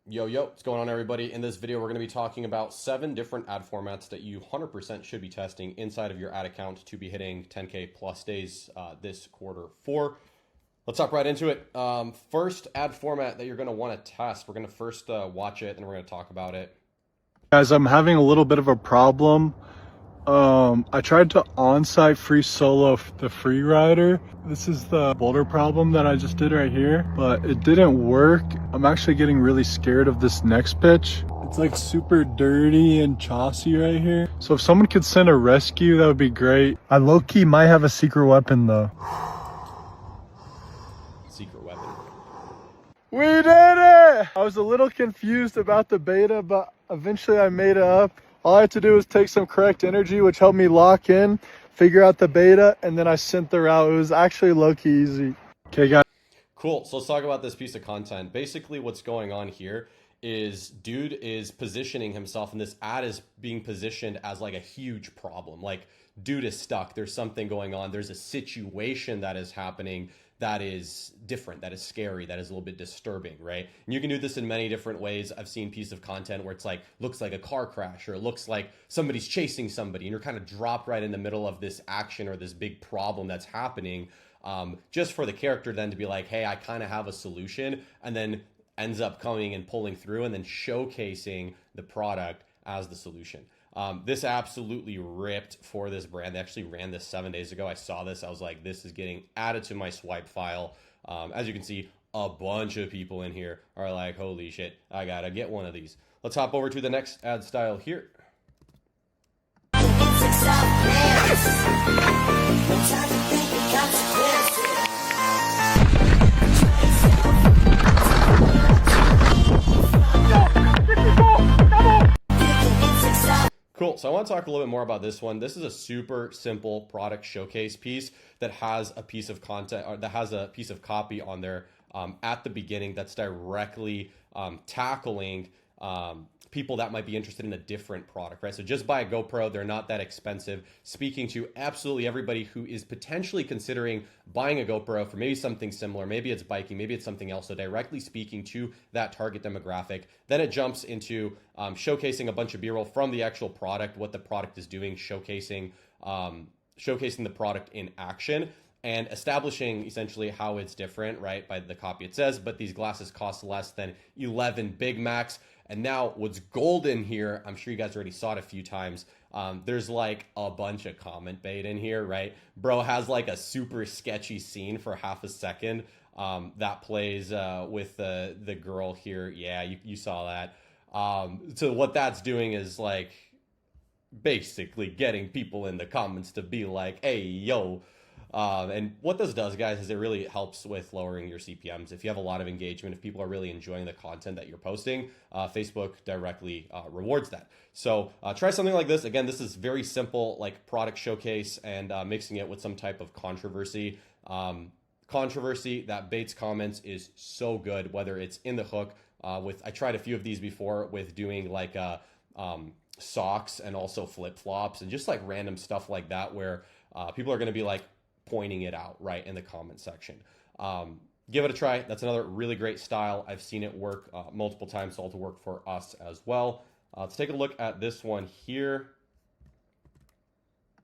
Yo, what's going on, everybody? In this video, we're going to be talking about 7 different ad formats that you 100% should be testing inside of your ad account to be hitting 10K plus days this quarter 4. Let's hop right into it. First ad format that you're going to want to test, we're going to first watch it and we're going to talk about it. Guys, I'm having a little bit of a problem. I tried to on-site free solo the free rider. This is the boulder problem that I just did right here, but it didn't work. I'm actually getting really scared of this next pitch. It's like super dirty and chossy right here. So if someone could send a rescue, that would be great. I low-key might have a secret weapon though. Secret weapon. We did it! I was a little confused about the beta, but eventually I made it up. All I had to do was take some correct energy, which helped me lock in, figure out the beta, and then I sent the route. It was actually low-key easy. Okay, guys. Cool. So let's talk about this piece of content. Basically, what's going on here is dude is positioning himself, and this ad is being positioned as like a huge problem. Like, dude is stuck. There's something going on. There's a situation that is happening that is different, that is scary, that is a little bit disturbing, right? And you can do this in many different ways. I've seen pieces of content where it's like, looks like a car crash, or it looks like somebody's chasing somebody, and you're kind of dropped right in the middle of this action or this big problem that's happening, just for the character then to be like, hey, I kind of have a solution, and then ends up coming and pulling through and then showcasing the product as the solution. This absolutely ripped for this brand. They actually ran this 7 days ago. I saw this. I was like, this is getting added to my swipe file. As you can see, a bunch of people in here are like, holy shit, I gotta get one of these. Let's hop over to the next ad style here. Cool. So I want to talk a little bit more about this one. This is a super simple product showcase piece that has a piece of content, or that has a piece of copy on there at the beginning that's directly tackling people that might be interested in a different product, right? So just buy a GoPro. They're not that expensive. Speaking to absolutely everybody who is potentially considering buying a GoPro for maybe something similar. Maybe it's biking, maybe it's something else. So directly speaking to that target demographic. Then it jumps into showcasing a bunch of B-roll from the actual product, what the product is doing, showcasing the product in action, and establishing essentially how it's different, right? By the copy it says, but these glasses cost less than 11 Big Macs. And now what's golden here, I'm sure you guys already saw it a few times. There's like a bunch of comment bait in here, right? Bro has like a super sketchy scene for half a second that plays with the girl here. Yeah, you saw that. So what that's doing is like basically getting people in the comments to be like, hey, yo. And what this does, guys, is it really helps with lowering your CPMs. If you have a lot of engagement, if people are really enjoying the content that you're posting, Facebook directly rewards that. So try something like this. Again, this is very simple, like product showcase, and mixing it with some type of controversy. Controversy that baits comments is so good, whether it's in the hook I tried a few of these before with doing like socks and also flip-flops and just like random stuff like that, where people are going to be like pointing it out right in the comment section. Give it a try. That's another really great style. I've seen it work multiple times, so to work for us as well. Let's take a look at this one here.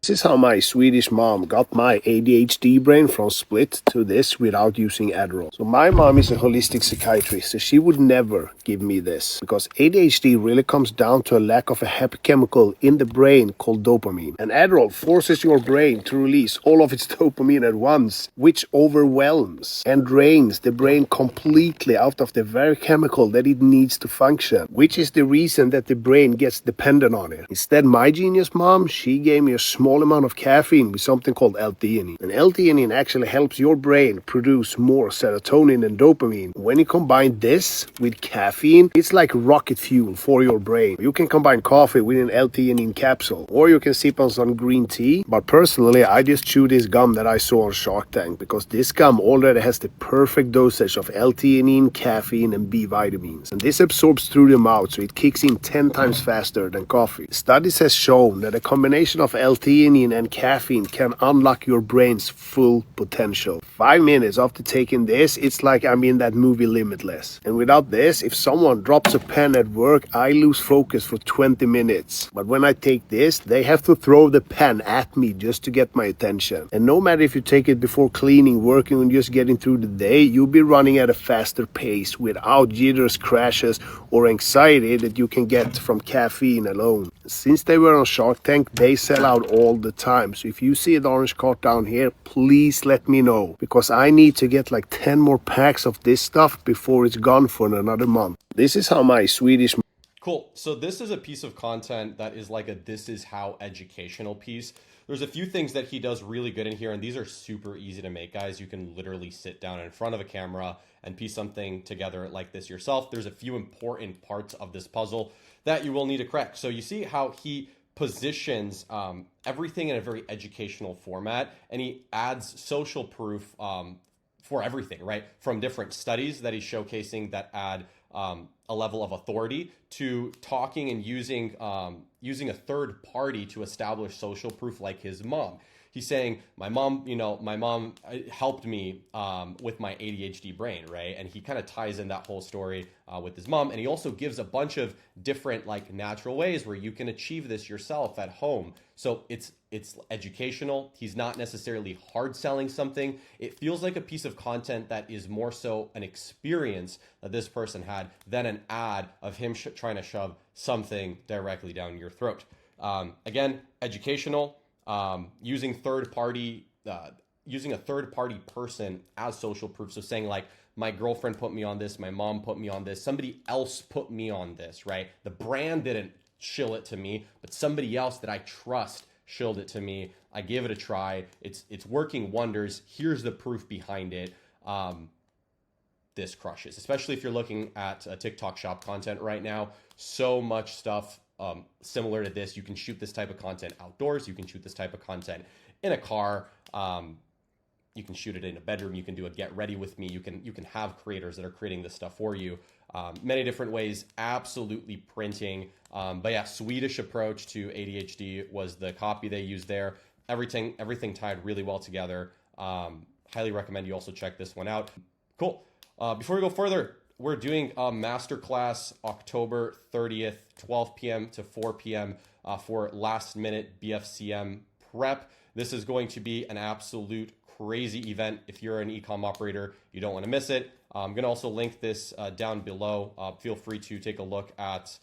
This is how my Swedish mom got my ADHD brain from split to this without using Adderall. So my mom is a holistic psychiatrist, so she would never give me this, because ADHD really comes down to a lack of a happy chemical in the brain called dopamine. And Adderall forces your brain to release all of its dopamine at once, which overwhelms and drains the brain completely out of the very chemical that it needs to function, which is the reason that the brain gets dependent on it. Instead, my genius mom, she gave me a small amount of caffeine with something called L-theanine. And L-theanine actually helps your brain produce more serotonin and dopamine. When you combine this with caffeine, it's like rocket fuel for your brain. You can combine coffee with an L-theanine capsule, or you can sip on some green tea. But personally, I just chew this gum that I saw on Shark Tank, because this gum already has the perfect dosage of L-theanine, caffeine, and B vitamins. And this absorbs through the mouth, so it kicks in 10 times faster than coffee. Studies has shown that a combination of L-theanine theanine and caffeine can unlock your brain's full potential. 5 minutes after taking this, it's like I'm in that movie Limitless. And without this, if someone drops a pen at work, I lose focus for 20 minutes. But when I take this, they have to throw the pen at me just to get my attention. And no matter if you take it before cleaning, working, and just getting through the day, you'll be running at a faster pace without jitters, crashes, or anxiety that you can get from caffeine alone. Since they were on Shark Tank, they sell out all the time. So if you see an orange cart down here, please let me know, because I need to get like 10 more packs of this stuff before it's gone for another month. This is how my Swedish... Cool. So this is a piece of content that is like a this is how educational piece. There's a few things that he does really good in here, and these are super easy to make, guys. You can literally sit down in front of a camera and piece something together like this yourself. There's a few important parts of this puzzle that you will need to crack. So you see how he positions everything in a very educational format, and he adds social proof for everything, right? From different studies that he's showcasing that add a level of authority to talking and using a third party to establish social proof, like his mom. He's saying, my mom helped me with my ADHD brain, right? And he kind of ties in that whole story with his mom. And he also gives a bunch of different like natural ways where you can achieve this yourself at home. So it's educational. He's not necessarily hard selling something. It feels like a piece of content that is more so an experience that this person had than an ad of him trying to shove something directly down your throat. Again, educational. Using a third party person as social proof. So saying like, my girlfriend put me on this, my mom put me on this, somebody else put me on this, right? The brand didn't shill it to me, but somebody else that I trust shilled it to me. I gave it a try. It's working wonders. Here's the proof behind it. This crushes, especially if you're looking at TikTok shop content right now. So much stuff similar to this. You can shoot this type of content outdoors. You can shoot this type of content in a car. You can shoot it in a bedroom. You can do a get ready with me. You can have creators that are creating this stuff for you. Many different ways, absolutely printing. But yeah, Swedish approach to ADHD was the copy they used there. Everything tied really well together. Highly recommend you also check this one out. Cool. Before we go further, we're doing a masterclass October 30th, 12 p.m. to 4 p.m. For last minute BFCM prep. This is going to be an absolute crazy event. If you're an e-com operator, you don't want to miss it. I'm going to also link this down below. Feel free to take a look at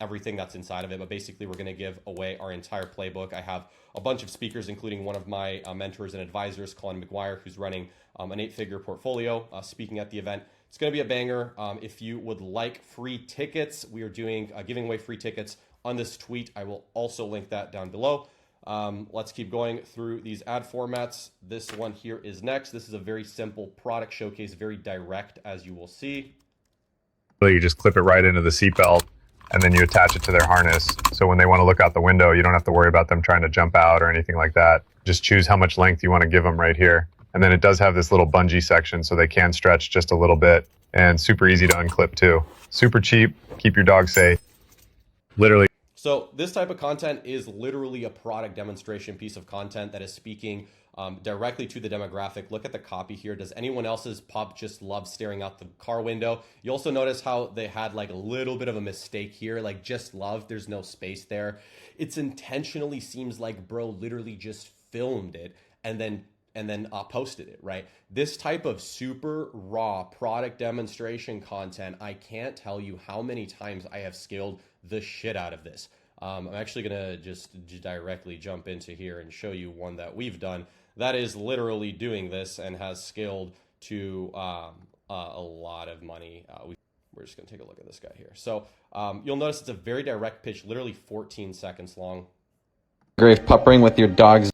everything that's inside of it. But basically, we're going to give away our entire playbook. I have a bunch of speakers, including one of my mentors and advisors, Colin McGuire, who's running an 8-figure portfolio, speaking at the event. It's going to be a banger. If you would like free tickets, we are doing giving away free tickets on this tweet. I will also link that down below. Let's keep going through these ad formats. This one here is next. This is a very simple product showcase, very direct, as you will see. You just clip it right into the seatbelt, and then you attach it to their harness. So when they want to look out the window, you don't have to worry about them trying to jump out or anything like that. Just choose how much length you want to give them right here. And then it does have this little bungee section, so they can stretch just a little bit, and super easy to unclip too. Super cheap, keep your dog safe. Literally. So this type of content is literally a product demonstration piece of content that is speaking directly to the demographic. Look at the copy here. Does anyone else's pup just love staring out the car window? You also notice how they had like a little bit of a mistake here, like just love. There's no space there. It's intentionally seems like bro literally just filmed it and then posted it, right? This type of super raw product demonstration content, I can't tell you how many times I have scaled the shit out of this. I'm actually gonna just directly jump into here and show you one that we've done that is literally doing this and has scaled to a lot of money. We're just gonna take a look at this guy here. So you'll notice it's a very direct pitch, literally 14 seconds long. Engraved pup ring with your dog's.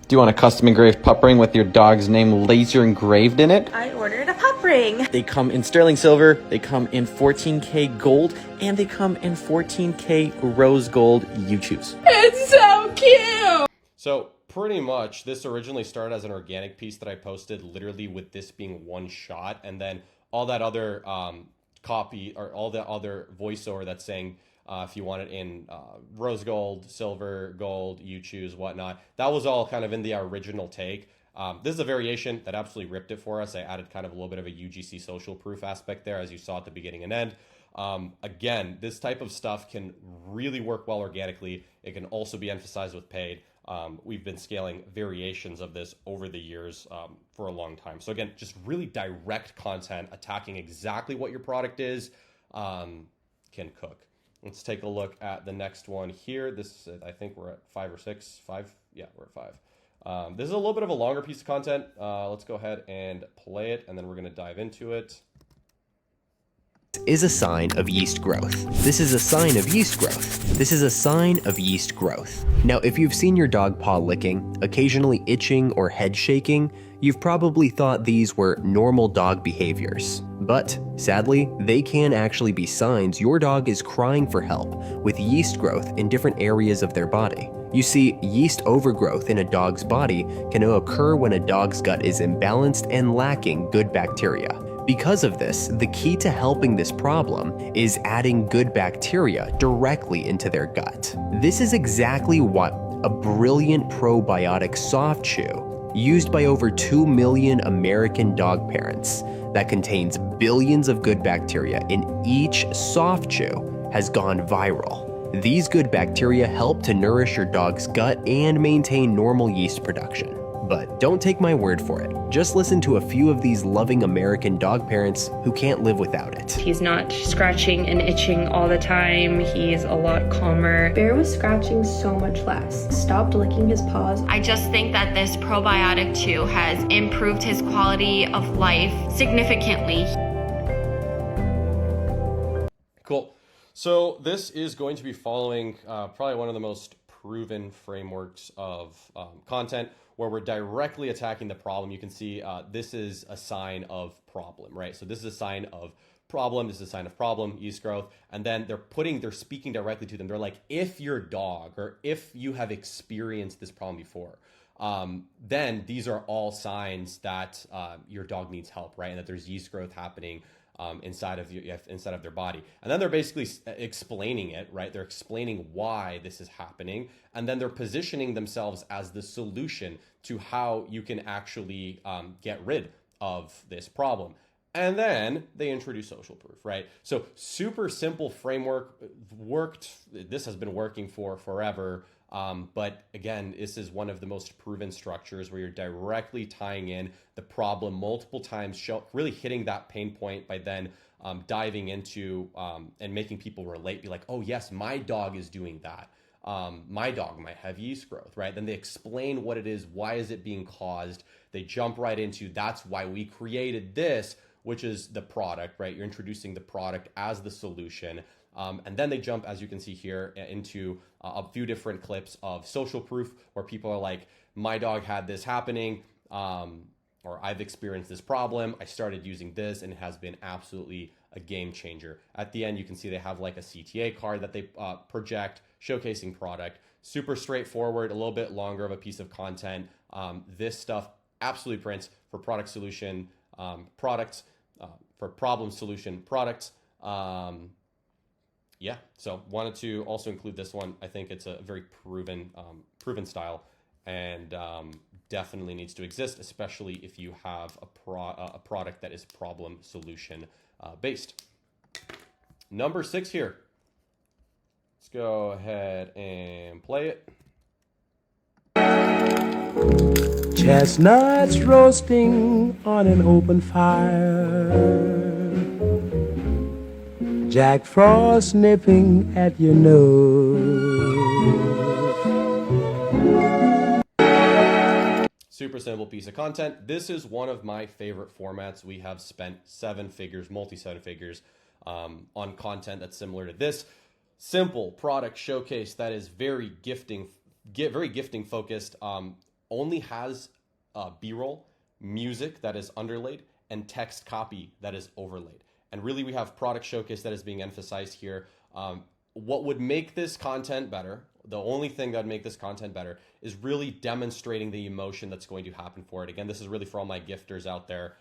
Do you want a custom engraved pup ring with your dog's name laser engraved in it? I ordered a pup ring. They come in sterling silver, they come in 14K gold, and they come in 14K rose gold. You choose. It's so cute! So pretty much this originally started as an organic piece that I posted literally with this being one shot, and then all that other copy or all the other voiceover that's saying if you want it in rose gold, silver, gold, you choose, whatnot. That was all kind of in the original take. This is a variation that absolutely ripped it for us. I added kind of a little bit of a UGC social proof aspect there, as you saw at the beginning and end. Again, this type of stuff can really work well organically. It can also be emphasized with paid. We've been scaling variations of this over the years for a long time. So again, just really direct content, attacking exactly what your product is, can cook. Let's take a look at the next one here. This, I think we're at 5 or 6. 5? Yeah, we're at 5. This is a little bit of a longer piece of content. Let's go ahead and play it, and then we're going to dive into it. Is a sign of yeast growth. This is a sign of yeast growth. This is a sign of yeast growth. Now, if you've seen your dog paw licking, occasionally itching or head shaking, you've probably thought these were normal dog behaviors. But, sadly, they can actually be signs your dog is crying for help with yeast growth in different areas of their body. You see, yeast overgrowth in a dog's body can occur when a dog's gut is imbalanced and lacking good bacteria. Because of this, the key to helping this problem is adding good bacteria directly into their gut. This is exactly what a brilliant probiotic soft chew, used by over 2 million American dog parents, that contains billions of good bacteria in each soft chew, has gone viral. These good bacteria help to nourish your dog's gut and maintain normal yeast production. But don't take my word for it. Just listen to a few of these loving American dog parents who can't live without it. He's not scratching and itching all the time. He's a lot calmer. Bear was scratching so much less. Stopped licking his paws. I just think that this probiotic chew has improved his quality of life significantly. Cool. So this is going to be following probably one of the most proven frameworks of content, where we're directly attacking the problem. You can see this is a sign of problem, right? So this is a sign of problem, this is a sign of problem, yeast growth, and then they're speaking directly to them. They're like, if your dog, or if you have experienced this problem before, then these are all signs that your dog needs help, right? And that there's yeast growth happening inside of their body. And then they're basically explaining it, right? They're explaining why this is happening, and then they're positioning themselves as the solution to how you can actually get rid of this problem. And then they introduce social proof, right? So super simple framework, this has been working for forever. But again, this is one of the most proven structures where you're directly tying in the problem multiple times, really hitting that pain point by then diving into and making people relate, be like, oh yes, my dog is doing that. My dog might have yeast growth, right? Then they explain what it is, why is it being caused? They jump right into, that's why we created this, which is the product, right? You're introducing the product as the solution. And then they jump, as you can see here, into a few different clips of social proof where people are like, my dog had this happening, or I've experienced this problem. I started using this and it has been absolutely a game changer. At the end, you can see they have like a CTA card that they project showcasing product. Super straightforward, a little bit longer of a piece of content. This stuff absolutely prints for product solution products, for problem solution products. Yeah, so wanted to also include this one. I think it's a very proven style, and definitely needs to exist, especially if you have a product that is problem solution based. Number 6 here. Let's go ahead and play it. Chestnuts roasting on an open fire, Jack Frost nipping at your nose. Super simple piece of content. This is one of my favorite formats. We have spent 7 figures, multi-7 figures on content that's similar to this. Simple product showcase that is very gifting focused. Only has B-roll, music that is underlaid, and text copy that is overlaid. And really, we have product showcase that is being emphasized here. What would make this content better, the only thing that would make this content better, is really demonstrating the emotion that's going to happen for it. Again, this is really for all my gifters out there.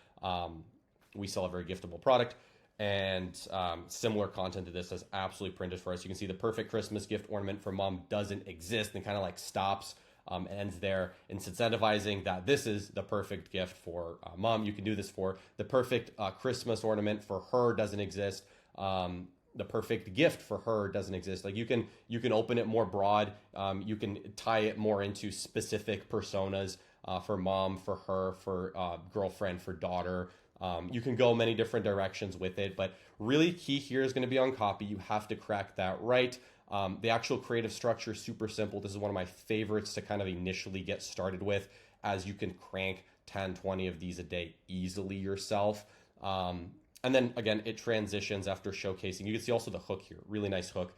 We sell a very giftable product. and similar content to this is absolutely printed for us. You can see the perfect Christmas gift ornament for mom doesn't exist, and kind of like stops, ends there. And it's incentivizing that this is the perfect gift for mom. You can do this for the perfect Christmas ornament for her doesn't exist. The perfect gift for her doesn't exist. Like you can open it more broad. You can tie it more into specific personas for mom, for her, for girlfriend, for daughter. You can go many different directions with it, but really key here is going to be on copy. You have to crack that right. The actual creative structure is super simple. This is one of my favorites to kind of initially get started with, as you can crank 10, 20 of these a day easily yourself. And then again, it transitions after showcasing. You can see also the hook here, really nice hook.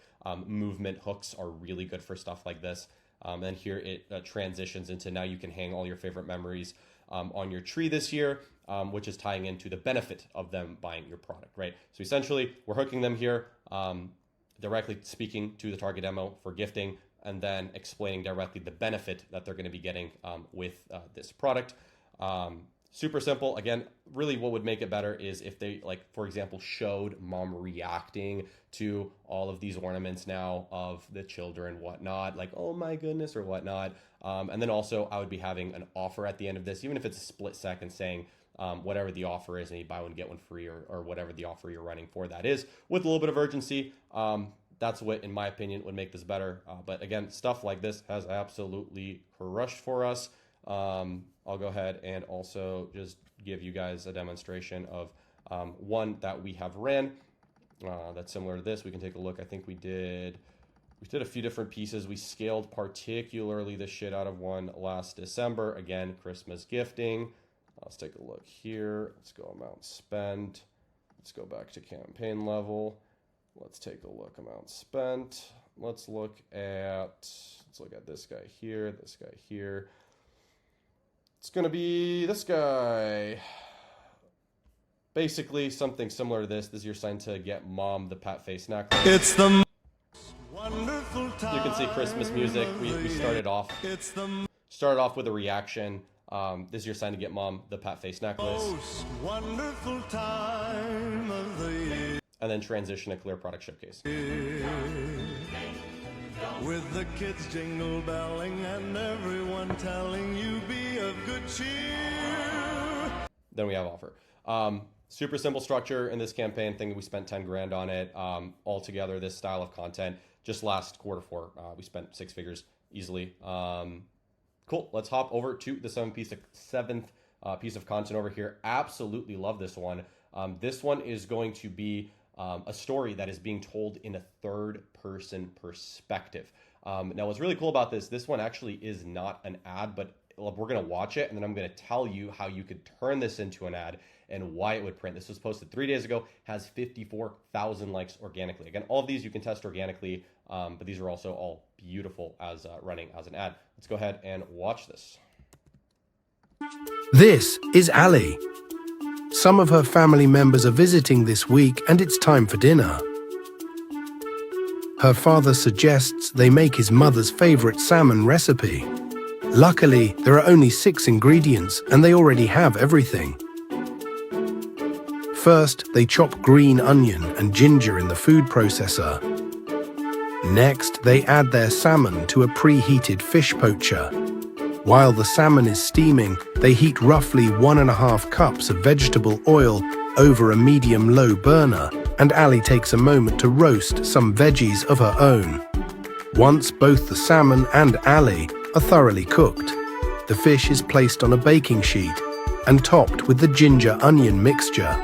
Movement hooks are really good for stuff like this. And here it transitions into now you can hang all your favorite memories on your tree this year, which is tying into the benefit of them buying your product, right? So essentially, we're hooking them here, directly speaking to the target demo for gifting, and then explaining directly the benefit that they're going to be getting with this product. Super simple. Again, really what would make it better is if they, like, for example, showed mom reacting to all of these ornaments now of the children, whatnot, like, oh my goodness, or whatnot. And then also I would be having an offer at the end of this, even if it's a split second, saying whatever the offer is, and you buy one, get one free, or whatever the offer you're running for that is, with a little bit of urgency. That's what, in my opinion, would make this better. But again, stuff like this has absolutely crushed for us. I'll go ahead and also just give you guys a demonstration of one that we have ran that's similar to this. We can take a look. I think we did a few different pieces. We scaled particularly the shit out of one last December. Again, Christmas gifting. Let's take a look here. Let's go amount spent. Let's go back to campaign level. Let's take a look amount spent. Let's look at this guy here, this guy here. It's going to be this guy. Basically, something similar to this. This is your sign to get mom the pat face necklace. It's the wonderful time. You can see Christmas music. We started off with a reaction. This is your sign to get mom the pat face necklace. Most wonderful time of the year. And then transition to clear product showcase. With the kids jingle belling and everyone telling you be of good cheer. Then we have offer. Super simple structure in this campaign. I think we spent 10 grand on it. Altogether, this style of content, just last quarter four, we spent 6 figures easily. Cool. Let's hop over to the seventh piece of content over here. Absolutely love this one. This one is going to be a story that is being told in a third-person perspective. Now, what's really cool about this one actually is not an ad, but we're going to watch it, and then I'm going to tell you how you could turn this into an ad and why it would print. This was posted 3 days ago, has 54,000 likes organically. Again, all of these you can test organically, but these are also all beautiful as running as an ad. Let's go ahead and watch this. This is Ali. Some of her family members are visiting this week, and it's time for dinner. Her father suggests they make his mother's favorite salmon recipe. Luckily, there are only 6 ingredients, and they already have everything. First, they chop green onion and ginger in the food processor. Next, they add their salmon to a preheated fish poacher. While the salmon is steaming, they heat roughly 1.5 cups of vegetable oil over a medium-low burner, and Ali takes a moment to roast some veggies of her own. Once both the salmon and Ali are thoroughly cooked, the fish is placed on a baking sheet and topped with the ginger-onion mixture.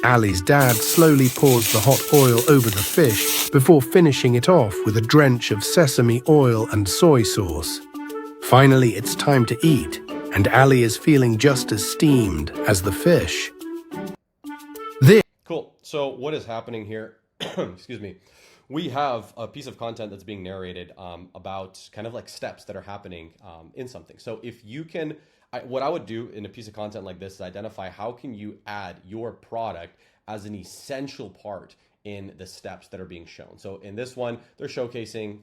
Ali's dad slowly pours the hot oil over the fish before finishing it off with a drench of sesame oil and soy sauce. Finally, it's time to eat, and Ali is feeling just as steamed as the fish. Cool. So what is happening here? Excuse me. We have a piece of content that's being narrated about kind of like steps that are happening in something. So if you can, what I would do in a piece of content like this is identify how can you add your product as an essential part in the steps that are being shown. So in this one, they're showcasing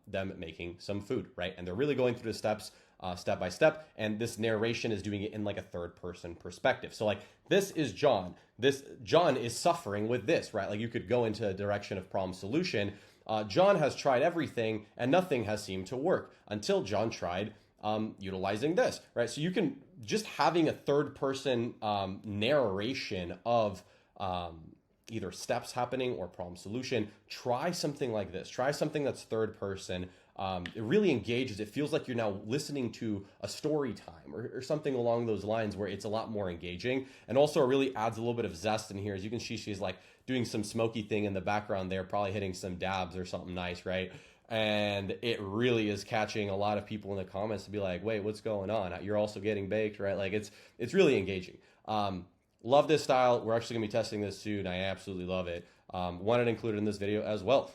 them making some food, right? And they're really going through the steps step by step, and this narration is doing it in like a third person perspective. So like, this is John. John is suffering with this, right? Like, you could go into a direction of problem solution. John has tried everything and nothing has seemed to work until John tried utilizing this, right? So you can, just having a third person narration of either steps happening or problem solution, try something like this. Try something that's third person. It really engages. It feels like you're now listening to a story time or something along those lines, where it's a lot more engaging. And also it really adds a little bit of zest in here. As you can see, she's like doing some smoky thing in the background there, probably hitting some dabs or something nice, right? And it really is catching a lot of people in the comments to be like, wait, what's going on? You're also getting baked, right? Like, it's really engaging. Love this style. We're actually gonna be testing this soon. I absolutely love it. Wanted to include it in this video as well.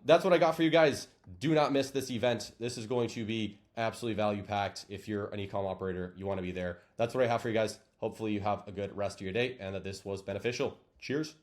That's what I got for you guys. Do not miss this event. This is going to be absolutely value packed. If you're an e-com operator, you want to be there. That's what I have for you guys. Hopefully you have a good rest of your day and that this was beneficial. Cheers.